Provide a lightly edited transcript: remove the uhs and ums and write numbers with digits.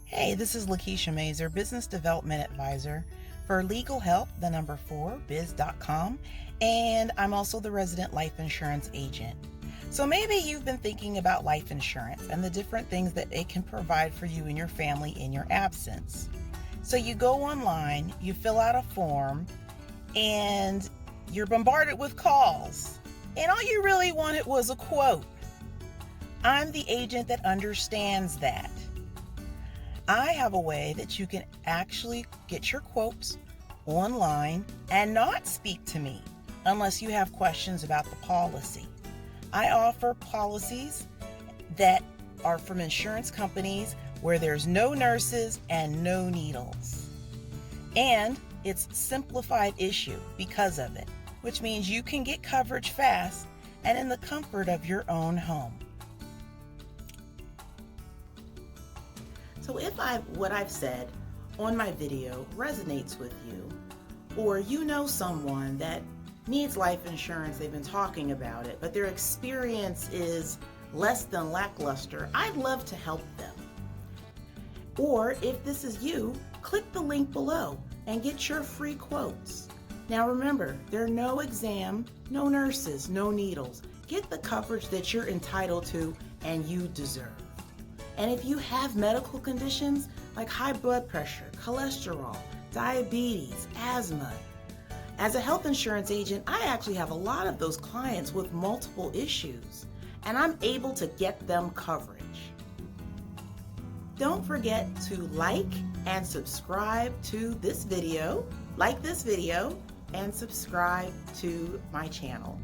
Hey, this is Lakeisha Mazer, Business Development Advisor for Legal Help, the number 4, biz.com, and I'm also the resident life insurance agent. So maybe you've been thinking about life insurance and the different things that it can provide for you and your family in your absence. So you go online, you fill out a form, and you're bombarded with calls, and all you really wanted was a quote. I'm the agent that understands that. I have a way that you can actually get your quotes online and not speak to me unless you have questions about the policy. I offer policies that are from insurance companies where there's no nurses and no needles. And it's simplified issue because of it, which means you can get coverage fast and in the comfort of your own home. So if what I've said on my video resonates with you, or you know someone that needs life insurance, they've been talking about it, but their experience is less than lackluster, I'd love to help them. Or if this is you, click the link below and get your free quotes. Now remember, there are no exam, no nurses, no needles. Get the coverage that you're entitled to and you deserve. And if you have medical conditions like high blood pressure, cholesterol, diabetes, asthma, as a health insurance agent, I actually have a lot of those clients with multiple issues, and I'm able to get them coverage. Don't forget to like and subscribe to this video, and subscribe to my channel.